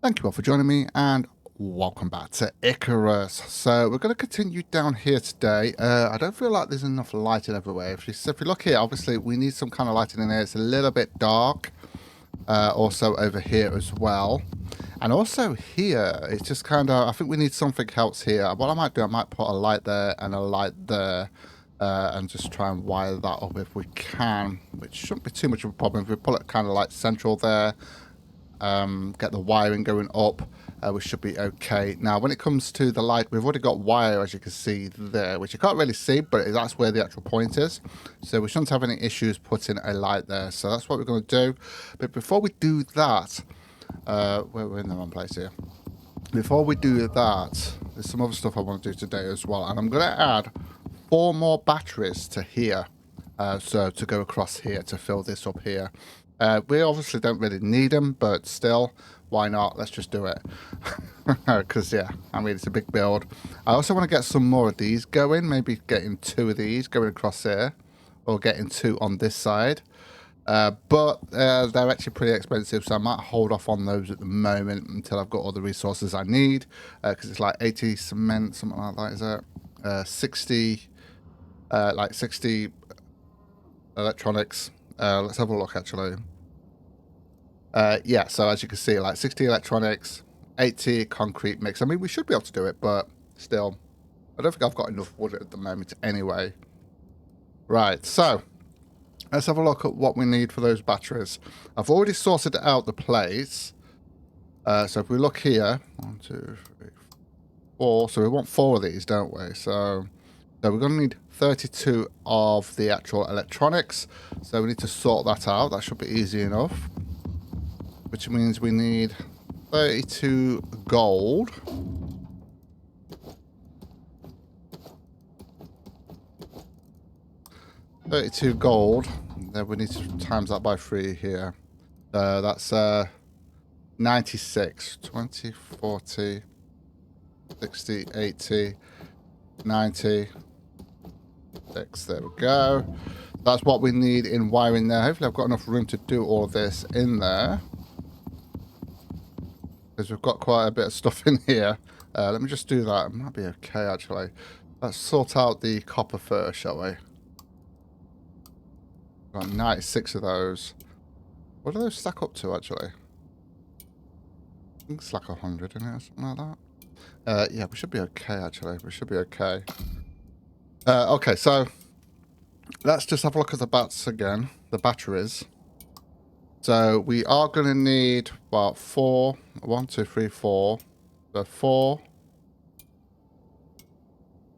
Thank you all for joining me and welcome back to Icarus. So we're going to continue down here today. I don't feel like there's enough lighting everywhere. If you look here, obviously we need some kind of lighting in here. It's a little bit dark. Also over here as well. And also here, it's just kind of, I think we need something else here. What I might do, I might put a light there and a light there. And just try and wire that up if we can, which shouldn't be too much of a problem. If we pull it kind of like central there, get the wiring going up, we should be okay. Now when it comes to the light, we've already got wire, as you can see there, which you can't really see, but that's where the actual point is, so we shouldn't have any issues putting a light there. So that's what we're going to do. But before we do that, we're in the wrong place here. Before we do that, there's some other stuff I want to do today as well, and I'm going to add 4 more batteries to here, so to go across here to fill this up here. We obviously don't really need them, but still, why not? Let's just do it. Because, yeah, I mean, it's a big build. I also want to get some more of these going. Maybe getting 2 of these going across here. Or getting 2 on this side. But they're actually pretty expensive, so I might hold off on those at the moment until I've got all the resources I need. Because it's like 80 cement, something like that, is it? 60 electronics. Let's have a look, actually. Yeah, so as you can see, like 60 electronics, 80 concrete mix. I mean, we should be able to do it, but still, I don't think I've got enough wood at the moment anyway. Right, so let's have a look at what we need for those batteries. I've already sorted out the place. So if we look here, 1, 2, 3, 4. So we want 4 of these, don't we? So we're going to need 32 of the actual electronics. So we need to sort that out. That should be easy enough. Which means we need 32 gold. Then we need to times that by 3 here. That's 96. 20, 40, 60, 80, 90. There we go. That's what we need in wiring there. Hopefully I've got enough room to do all of this in there, because we've got quite a bit of stuff in here. Let me just do that. It might be okay, actually. Let's sort out the copper first, shall we? Got 96 of those. What do those stack up to, actually? I think it's like 100 in it or something like that. Yeah, we should be okay, actually. We should be okay. Okay, so let's just have a look at the bats again, the batteries. So we are going to need, what, 4, 1, 2, 3, 4. So 4,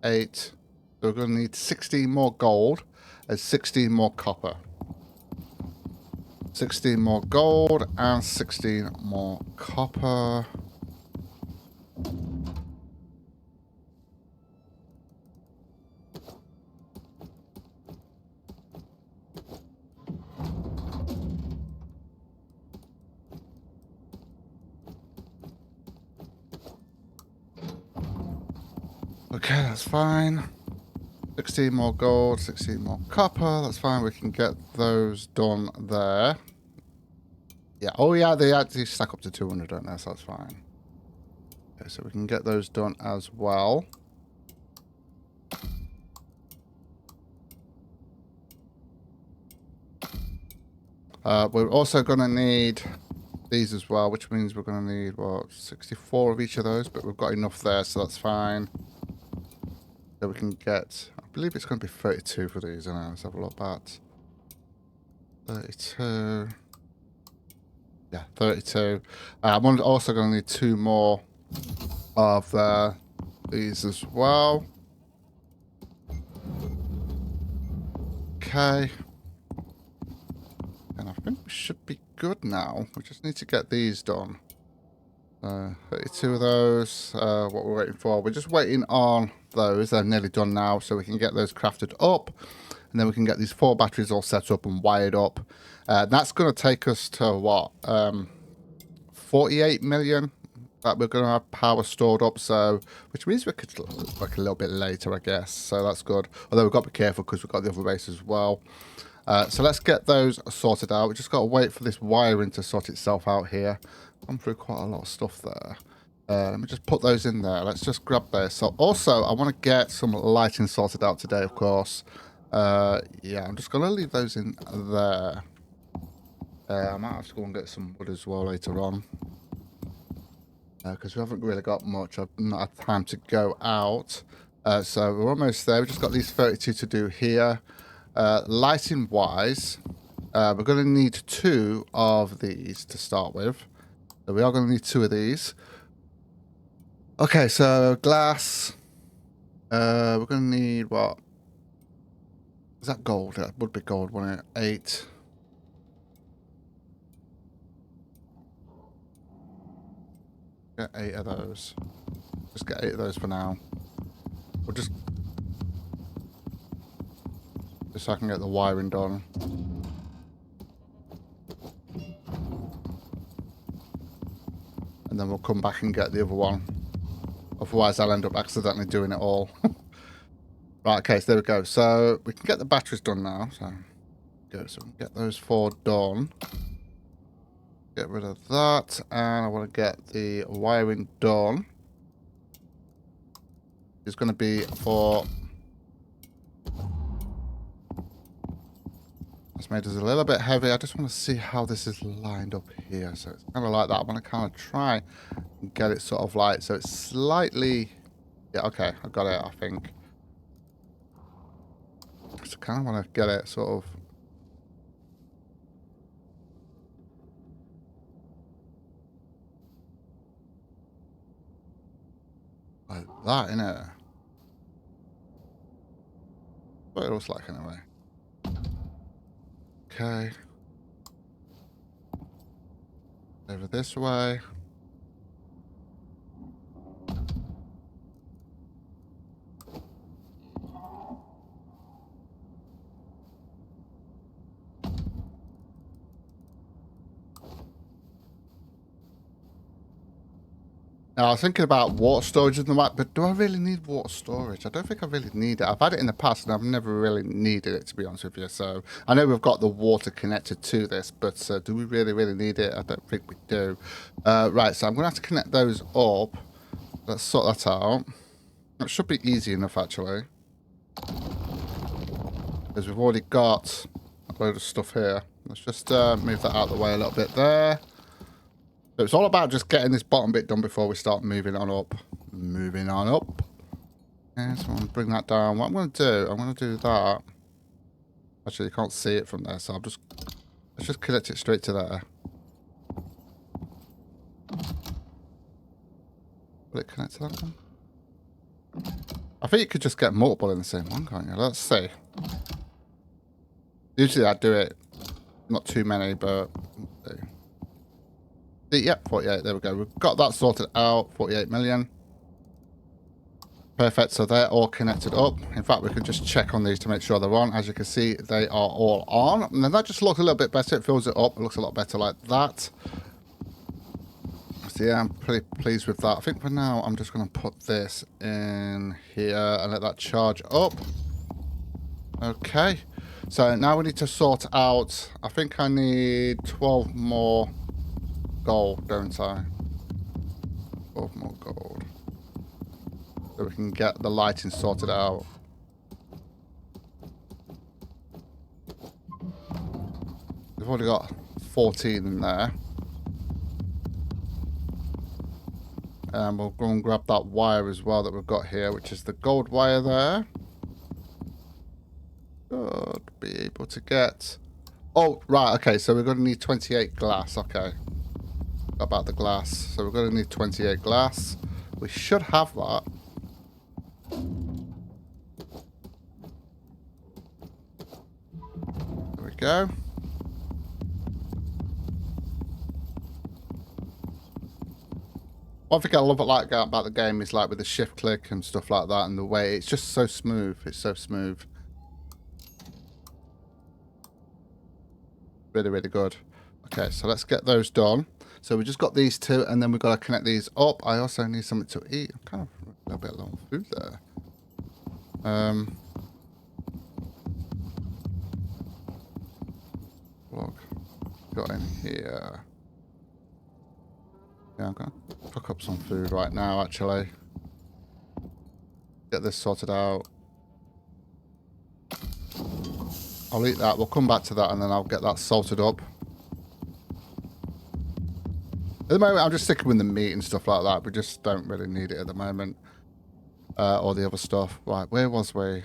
8. So we're going to need 16 more gold and 16 more copper. 16 more gold and 16 more copper. Okay, that's fine. 16 more gold, 16 more copper. That's fine. We can get those done there. Yeah. Oh, yeah. They actually stack up to 200, don't they? So that's fine. Okay, so we can get those done as well. We're also going to need these as well, which means we're going to need, what, 64 of each of those, but we've got enough there, so that's fine. So we can get, I believe it's going to be 32 for these. Let's have a look at 32. Yeah, 32. I'm also going to need 2 more of these as well. Okay. And I think we should be good now. We just need to get these done. 32 of those. What we're waiting for. We're just waiting on those. They're nearly done now, so we can get those crafted up. And then we can get these 4 batteries all set up and wired up. That's going to take us to, what, 48 million that we're going to have power stored up. So, which means we could work a little bit later, I guess. So that's good. Although we've got to be careful because we've got the other base as well. So let's get those sorted out. We just got to wait for this wiring to sort itself out here. Gone through quite a lot of stuff there. Let me just put those in there. Let's just grab this. So also, I want to get some lighting sorted out today, of course. Yeah, I'm just going to leave those in there. I might have to go and get some wood as well later on. Because we haven't really got much. I've not had time to go out. So we're almost there. We've just got these 32 to do here. Lighting wise, we're going to need 2 of these to start with. So we are going to need 2 of these. Okay, so glass. We're going to need what? Is that gold? That would be gold, wouldn't it? 8. Get 8 of those. Just get 8 of those for now. We'll just so I can get the wiring done. And then we'll come back and get the other one. Otherwise, I'll end up accidentally doing it all. Right, okay, so there we go. So we can get the batteries done now. So good. So we can get those 4 done. Get rid of that. And I want to get the wiring done. It's going to be for... That's made us a little bit heavy. I just want to see how this is lined up here. So it's kind of like that. I want to kind of try and get it sort of like... So it's slightly... Yeah, okay. I got it, I think. Just kind of want to get it sort of... like that, innit? What it looks like, anyway. Okay. Over this way. Now, I was thinking about water storage in the map, but do I really need water storage? I don't think I really need it. I've had it in the past, and I've never really needed it, to be honest with you. So, I know we've got the water connected to this, but do we really need it? I don't think we do. Right, so I'm going to have to connect those up. Let's sort that out. That should be easy enough, actually. Because we've already got a load of stuff here. Let's just move that out of the way a little bit there. So it's all about just getting this bottom bit done before we start moving on up. Moving on up. Okay, so I'm going to bring that down. What I'm going to do, I'm going to do that. Actually, you can't see it from there, so let's just connect it straight to there. Will it connect to that one? I think you could just get multiple in the same one, can't you? Let's see. Usually I do it, not too many, but... Yep, 48, there we go. We've got that sorted out, 48 million. Perfect, so they're all connected up. In fact, we could just check on these to make sure they're on. As you can see, they are all on. And then that just looks a little bit better. It fills it up. It looks a lot better like that. So yeah, I'm pretty pleased with that. I think for now, I'm just going to put this in here and let that charge up. Okay, so now we need to sort out, I think I need 12 more gold, don't I? 12 more gold. So we can get the lighting sorted out. We've already got 14 in there. And we'll go and grab that wire as well that we've got here, which is the gold wire there. Should be able to get... Oh, right, okay, so we're going to need 28 glass, okay. About the glass. So we're going to need 28 glass. We should have that. There we go. One thing I love about the game is like with the shift click and stuff like that, and the way it's just so smooth. It's so smooth. Really good. Okay, so let's get those done. So we just got these 2, and then we've got to connect these up. I also need something to eat. I'm kind of a little bit low on food there. Look, got in here. Yeah, I'm going to cook up some food right now, actually. Get this sorted out. I'll eat that. We'll come back to that and then I'll get that salted up. At the moment, I'm just sticking with the meat and stuff like that. We just don't really need it at the moment. Or the other stuff. Right, where was we?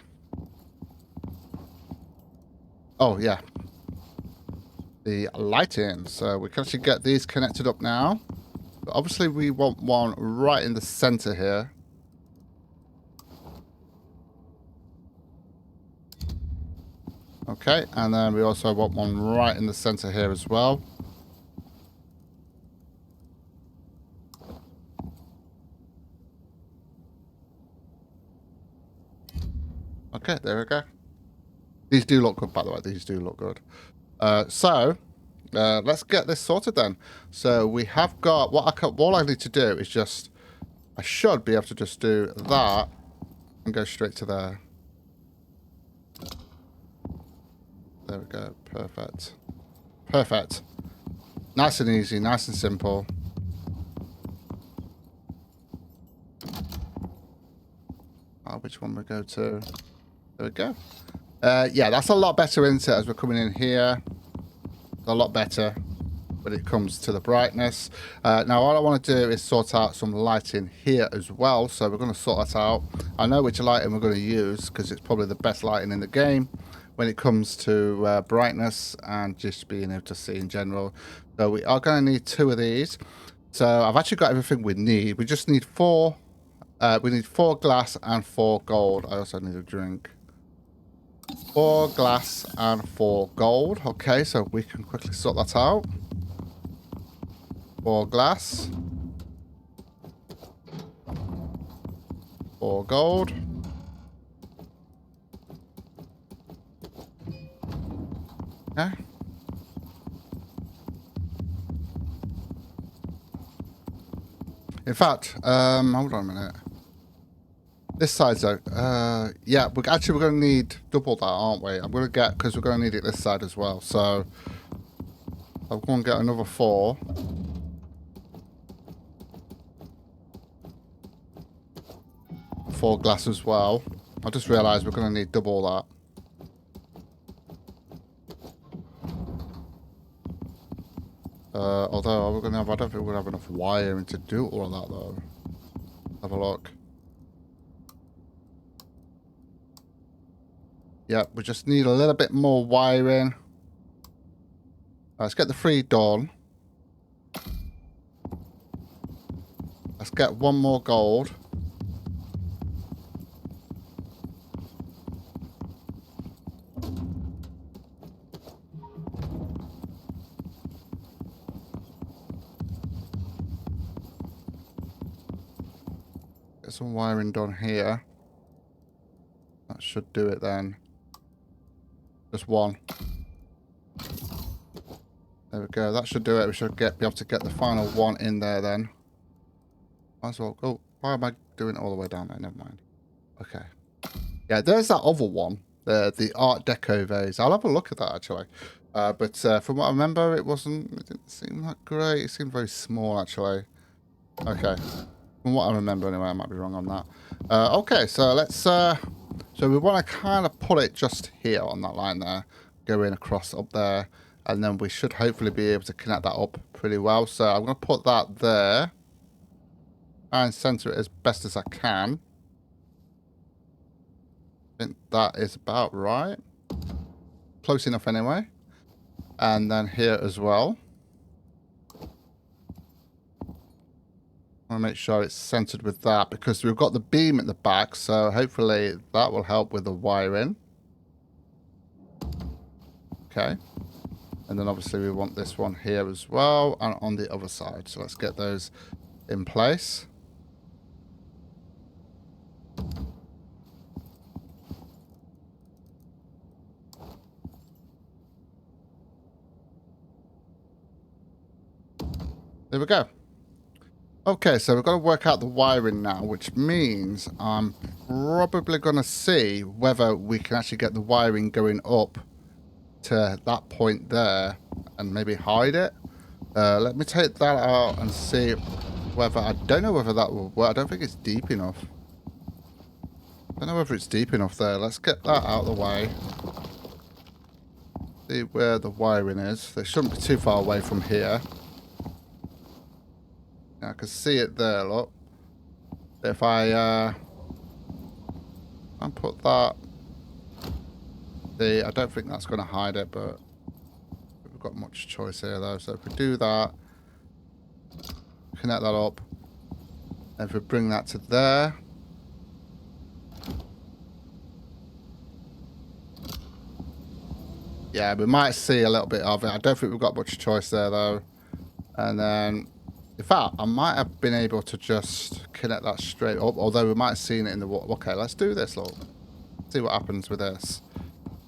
Oh, yeah. The lighting. So we can actually get these connected up now. But obviously, we want one right in the center here. Okay, and then we also want one right in the center here as well. Okay, there we go. These do look good, by the way. These do look good. Let's get this sorted then. So we have got all I need to do is just, I should be able to just do that and go straight to there. There we go. Perfect. Perfect. Nice and easy, nice and simple. Which one we go to? There we go. Yeah, that's a lot better, isn't it, as we're coming in here. A lot better when it comes to the brightness. Now, all I want to do is sort out some lighting here as well. So we're going to sort that out. I know which lighting we're going to use because it's probably the best lighting in the game when it comes to brightness and just being able to see in general. So we are going to need 2 of these. So I've actually got everything we need. We just need 4. We need 4 glass and 4 gold. I also need a drink. 4 glass and 4 gold. Okay, so we can quickly sort that out. 4 glass. 4 gold. Okay. In fact, hold on a minute. This side's though, yeah, we're going to need double that, aren't we? I'm going to get, because we're going to need it this side as well. So I'm going to get another 4. 4 glass as well. I just realised we're going to need double that. Although we're going to have, I don't think we're going to have enough wiring to do all of that though. Have a look. Yeah, we just need a little bit more wiring. Let's get the 3 done. Let's get 1 more gold. Get some wiring done here. That should do it then. Just 1. There we go. That should do it. We should be able to get the final 1 in there then. Might as well. Oh, why am I doing it all the way down there? Never mind. Okay. Yeah, there's that other one. The Art Deco vase. I'll have a look at that actually. But from what I remember, it didn't seem that great. It seemed very small actually. Okay. From what I remember anyway, I might be wrong on that. Okay, so let's... So we want to kind of put it just here on that line there. Go in across up there. And then we should hopefully be able to connect that up pretty well. So I'm going to put that there. And center it as best as I can. I think that is about right. Close enough anyway. And then here as well. I want to make sure it's centered with that because we've got the beam at the back, so hopefully that will help with the wiring. Okay. And then obviously we want this one here as well and on the other side. So let's get those in place. There we go. Okay, so we've got to work out the wiring now, which means I'm probably going to see whether we can actually get the wiring going up to that point there and maybe hide it. Let me take that out and see Whether, I don't know whether that will work. I don't think it's deep enough. I don't know whether it's deep enough there. Let's get that out of the way. See where the wiring is. They shouldn't be too far away from here. Yeah, I can see it there, look. If I put that... I don't think that's going to hide it, but we've got much choice here, though. So if we do that, connect that up, and if we bring that to there... Yeah, we might see a little bit of it. I don't think we've got much choice there, though. And then, in fact, I might have been able to just connect that straight up, although we might have seen it in the water. Okay, let's do this, look. See what happens with this.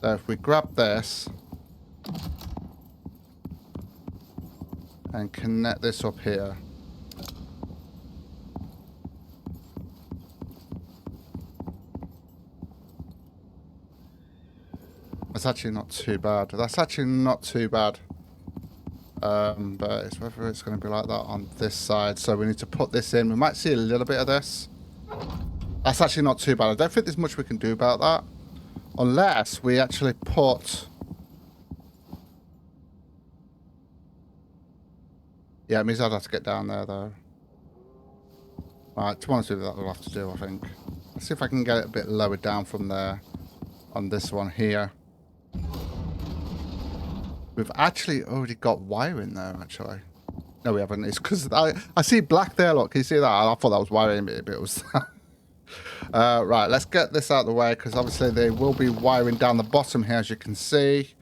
So if we grab this and connect this up here. That's actually not too bad. That's actually not too bad. But it's whether it's going to be like that on this side. So we need to put this in. We might see a little bit of this. That's actually not too bad. I don't think there's much we can do about that. Unless we actually put... Yeah, it means I'd have to get down there, though. Right, to be honest with you, that we'll have to do, I think. Let's see if I can get it a bit lower down from there on this one here. We've actually already got wiring there, actually. No, we haven't. It's because I see black there, look. Can you see that? I thought that was wiring, but it was... right, let's get this out of the way, because obviously they will be wiring down the bottom here, as you can see.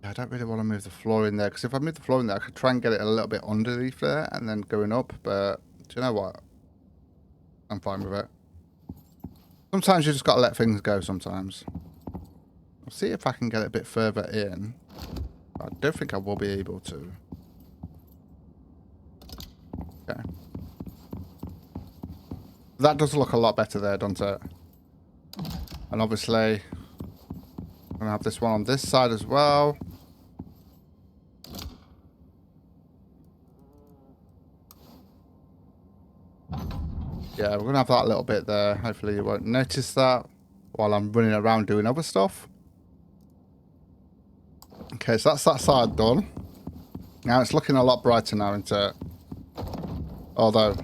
I don't really want to move the floor in there, because if I move the floor in there, I could try and get it a little bit underneath there, and then going up, but do you know what? I'm fine with it. Sometimes you just got to let things go sometimes. I'll see if I can get it a bit further in. I don't think I will be able to. Okay. That does look a lot better there, doesn't it? And obviously, I'm going to have this one on this side as well. Yeah, we're going to have that little bit there. Hopefully you won't notice that while I'm running around doing other stuff. Okay, so that's that side done. Now it's looking a lot brighter now, isn't it? Although,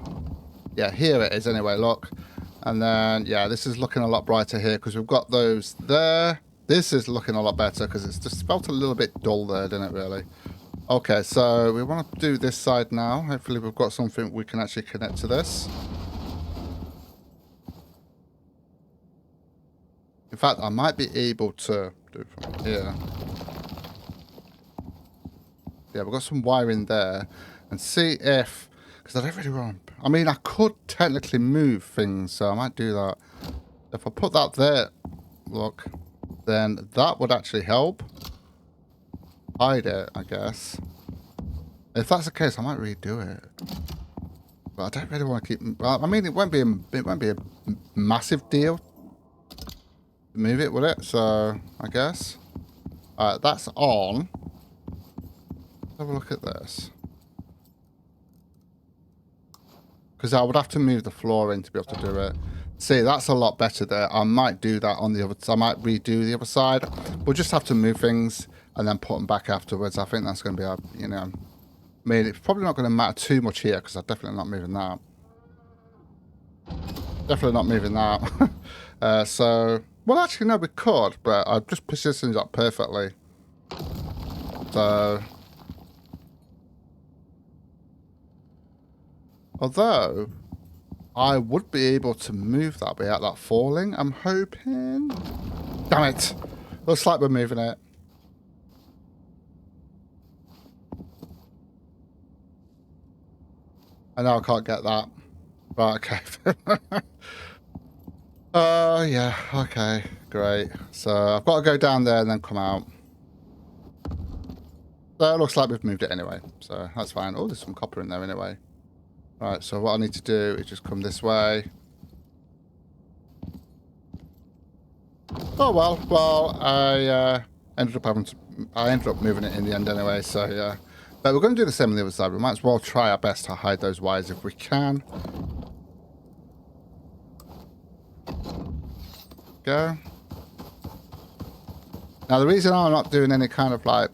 yeah, here it is anyway, look. And then, yeah, this is looking a lot brighter here because we've got those there. This is looking a lot better because it's just felt a little bit dull there, didn't it, really? Okay, so we want to do this side now. Hopefully we've got something we can actually connect to this. In fact, I might be able to do it from here. Yeah, we've got some wiring there. And see if... Because I don't really want... I mean, I could technically move things, so I might do that. If I put that there, look, then that would actually help. Hide it, I guess. If that's the case, I might redo it. But I don't really want to keep... Well, I mean, it won't be a massive deal. Move it, will it? So, I guess. Alright, that's on. Let's have a look at this. Because I would have to move the floor in to be able to do it. See, that's a lot better there. I might do that on the other side. I might redo the other side. We'll just have to move things and then put them back afterwards. I think that's going to be, a, you know... I mean, it's probably not going to matter too much here because I'm definitely not moving that. Definitely not moving that. So... Well, actually, no, we could, but I've just positioned it up perfectly. So... Although, I would be able to move that without that falling, I'm hoping. Damn it! Looks like we're moving it. I know I can't get that. Right, okay. Yeah, okay, great. So, I've got to go down there and then come out. So, it looks like we've moved it anyway, so that's fine. Oh, there's some copper in there anyway. Right, so what I need to do is just come this way. Oh well, I ended up moving it in the end anyway, so yeah. But we're going to do the same on the other side. We might as well try our best to hide those wires if we can. Go. Now, the reason I'm not doing any kind of like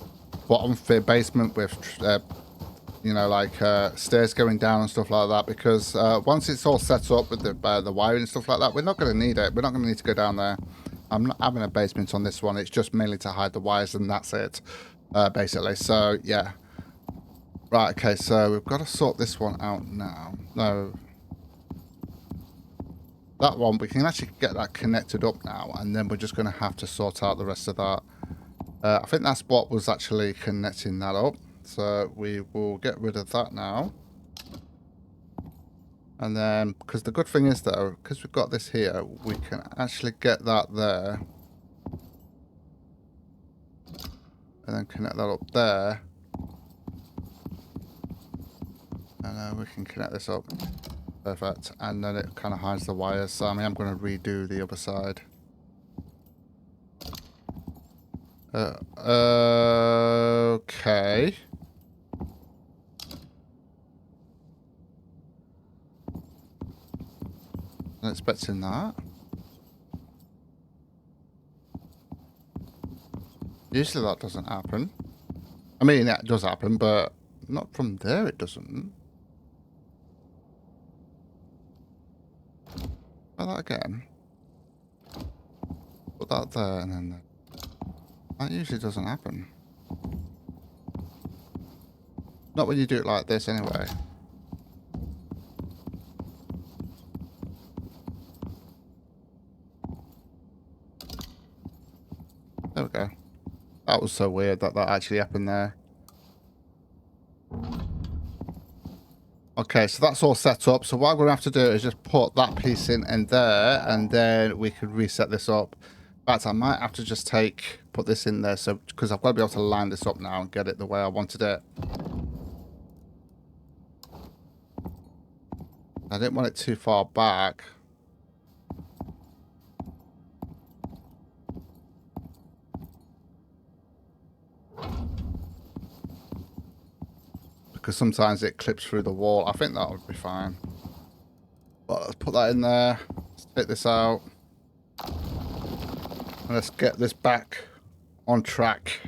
bottom fit basement with, you know, like stairs going down and stuff like that, because once it's all set up with the wiring and stuff like that, we're not going to need it. We're not going to need to go down there. I'm not having a basement on this one. It's just mainly to hide the wires and that's it, basically. So, yeah. Right, okay, so we've got to sort this one out now. No. That one, we can actually get that connected up now, and then we're just going to have to sort out the rest of that. I think that's what was actually connecting that up. So we will get rid of that now. And then, because the good thing is though, because we've got this here, we can actually get that there. And then connect that up there. And then we can connect this up. Perfect. And then it kind of hides the wires. So I mean, I'm going to redo the other side. Okay. I'm expecting that. Usually that doesn't happen. I mean, that does happen, but not from there it doesn't. Try that again. Put that there and then there. That usually doesn't happen. Not when you do it like this anyway. There we go. That was so weird that that actually happened there. Okay, so that's all set up. So what we're going to have to do is just put that piece in and there, and then we can reset this up. In fact, I might have to just put this in there, so because I've got to be able to line this up now and get it the way I wanted it. I didn't want it too far back. Because sometimes it clips through the wall. I think that would be fine. But let's put that in there. Let's take this out. And let's get this back on track.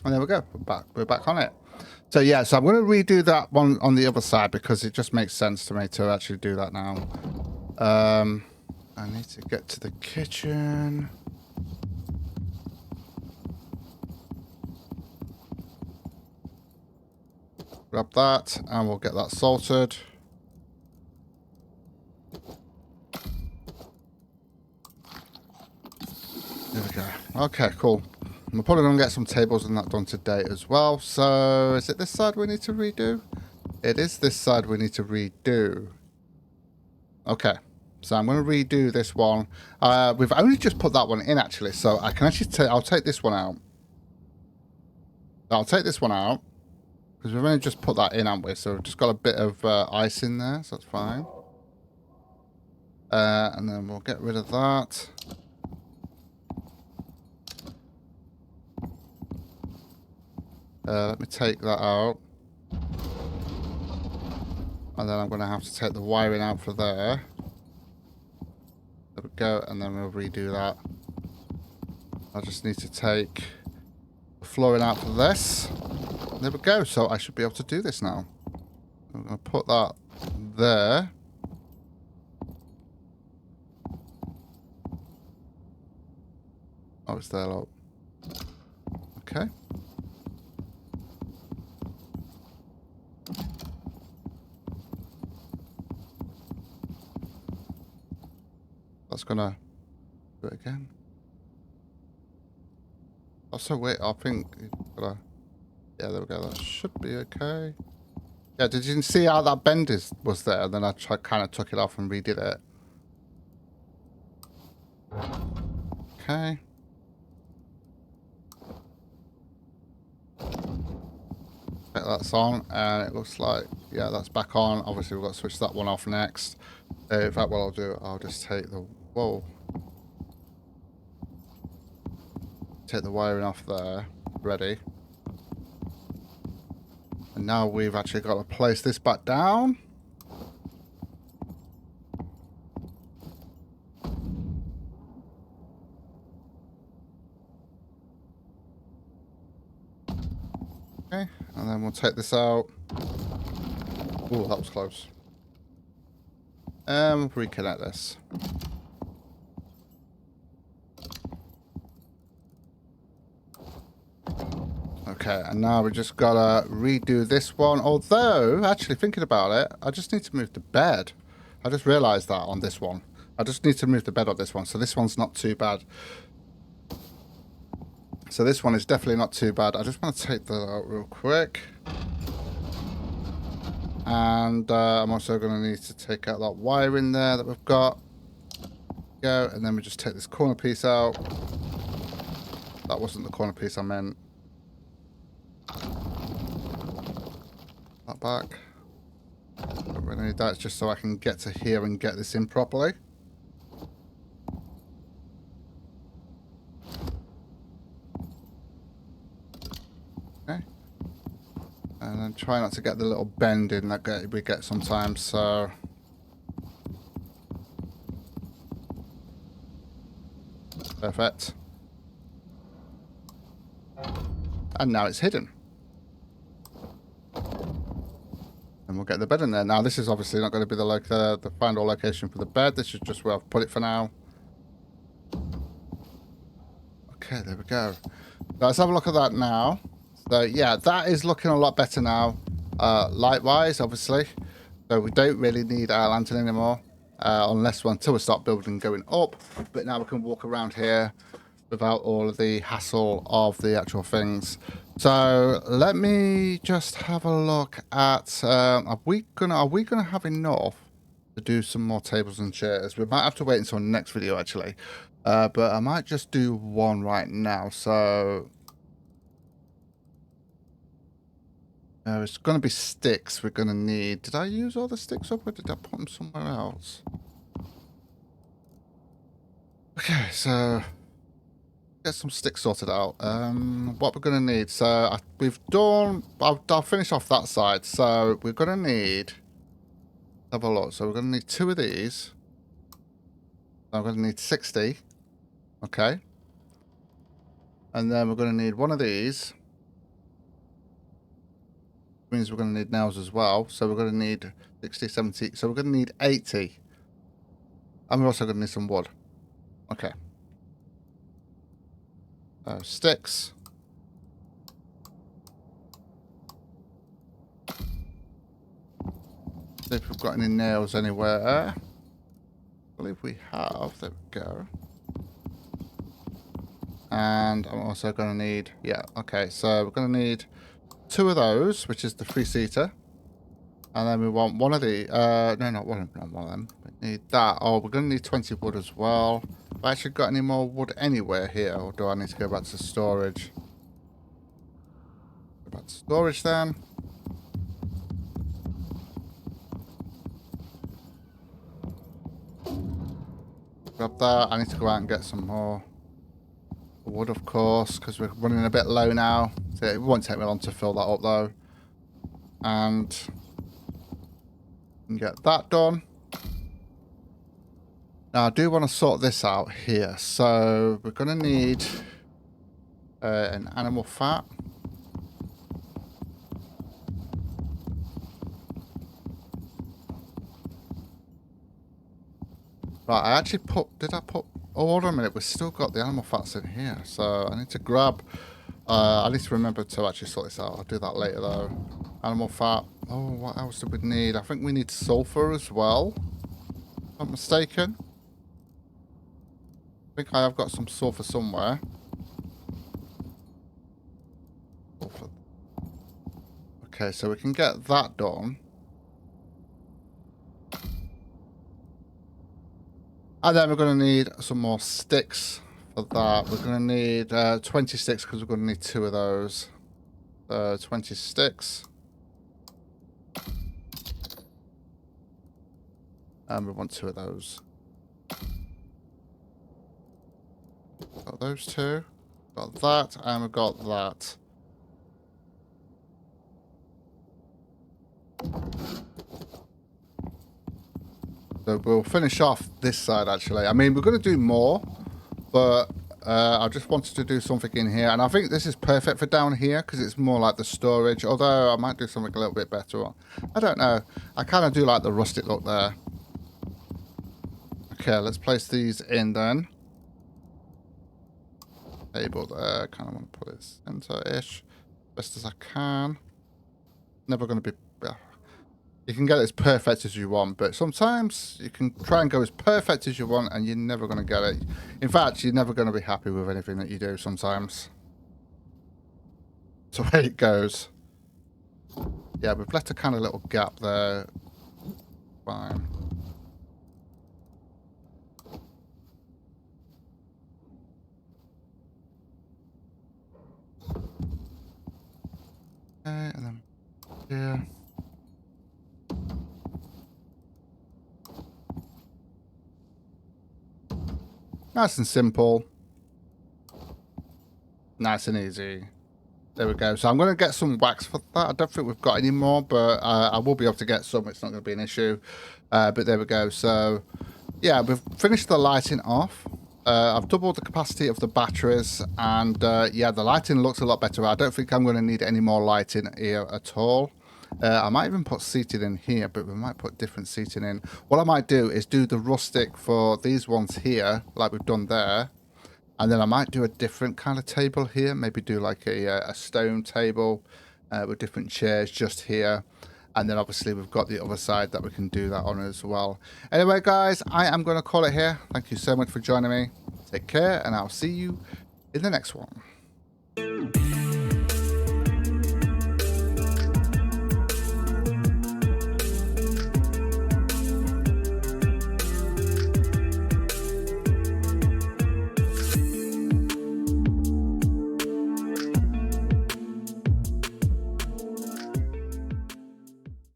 And there we go. We're back on it. So yeah, so I'm going to redo that one on the other side because it just makes sense to me to actually do that now. I need to get to the kitchen. Grab that and we'll get that sorted. There we go. Okay, cool. We're probably going to get some tables and that done today as well. So is it this side we need to redo? It is this side we need to redo. Okay. So I'm going to redo this one. We've only just put that one in actually. So I can actually I'll take this one out. I'll take this one out. Because we've only just put that in, haven't we? So we've just got a bit of ice in there. So that's fine. And then we'll get rid of that. Let me take that out. And then I'm going to have to take the wiring out for there. There we go. And then we'll redo that. I just need to take the flooring out for this. There we go. So I should be able to do this now. I'm going to put that there. Oh, it's there, look. Okay. That's gonna do it again. Also, wait, I think yeah, there we go. That should be okay. Yeah, did you see how that bend was there? And then I kind of took it off and redid it. Okay. That's on, and it looks like, yeah, that's back on. Obviously, we've got to switch that one off next. In fact, what I'll do, I'll just take the Whoa. Take the wiring off there. Ready. And now we've actually got to place this back down. Okay, and then we'll take this out. Oh, that was close. Reconnect this. Okay, and now we just gotta redo this one. Although, actually thinking about it, I just need to move the bed. I just realised that on this one. I just need to move the bed on this one, so this one's not too bad. So this one is definitely not too bad. I just want to take that out real quick. And I'm also going to need to take out that wire in there that we've got. Go, and then we just take this corner piece out. That wasn't the corner piece I meant. That back. Don't really need that. It's just so I can get to here and get this in properly. Okay. And then try not to get the little bend in that we get sometimes, so... Perfect. And now it's hidden. And we'll get the bed in there. Now, this is obviously not going to be the final location for the bed. This is just where I've put it for now. Okay, there we go. So let's have a look at that now. So, yeah, that is looking a lot better now. Light-wise, obviously. So we don't really need our lantern anymore. Until we start building going up. But now we can walk around here without all of the hassle of the actual things. So let me just have a look at are we gonna have enough to do some more tables and chairs? We might have to wait until the next video actually. But I might just do one right now. So it's gonna be sticks we're gonna need. Did I use all the sticks up or did I put them somewhere else? Okay, so get some sticks sorted out. What we're going to need. So I'll finish off that side. So we're going to need, have a look. So we're going to need 2 of these. I'm going to need 60. Okay. And then we're going to need 1 of these. Which means we're going to need nails as well. So we're going to need 60, 70. So we're going to need 80. And we're also going to need some wood. Okay. Sticks. See if we've got any nails anywhere. I believe we have. There we go. And I'm also going to need... Yeah, okay. So we're going to need 2 of those, which is the 3-seater. And then we want 1 of the... no, not one of them. We need that. Oh, we're going to need 20 wood as well. Have I actually got any more wood anywhere here? Or do I need to go back to storage? Go back to storage then. Grab that. I need to go out and get some more wood, of course, because we're running a bit low now. So it won't take me long to fill that up, though. And get that done. Now, I do want to sort this out here. So we're going to need an animal fat. Right, I actually did I put, oh, hold on a minute, we've still got the animal fats in here. So I need to grab, I need to remember to actually sort this out. I'll do that later though. Animal fat. Oh, what else do we need? I think we need sulfur as well. If I'm not mistaken. I think I have got some sulfur somewhere. Sulfur. Okay, so we can get that done. And then we're going to need some more sticks for that. We're going to need 20 sticks because we're going to need 2 of those. 20 sticks. And we want 2 of those. Got those two. Got that, and we've got that. So we'll finish off this side, actually. I mean, we're going to do more, but I just wanted to do something in here. And I think this is perfect for down here because it's more like the storage. Although I might do something a little bit better. I don't know. I kind of do like the rustic look there. Okay, let's place these in then. Table there. Kind of want to put it center-ish. Best as I can. Never going to be... You can get it as perfect as you want, but sometimes you can try and go as perfect as you want and you're never going to get it. In fact, you're never going to be happy with anything that you do sometimes. That's the way it goes. Yeah, we've left a kind of little gap there. Fine. Okay, and then here. Nice and simple. Nice and easy. There we go. So I'm going to get some wax for that. I don't think we've got any more, but I will be able to get some. It's not going to be an issue. But there we go. So, yeah, we've finished the lighting off. I've doubled the capacity of the batteries. And, yeah, the lighting looks a lot better. I don't think I'm going to need any more lighting here at all. I might even put seating in here, but we might put different seating in. What I might do is do the rustic for these ones here, like we've done there. And then I might do a different kind of table here. Maybe do like a stone table with different chairs just here. And then obviously we've got the other side that we can do that on as well. Anyway, guys, I am going to call it here. Thank you so much for joining me. Take care, and I'll see you in the next one.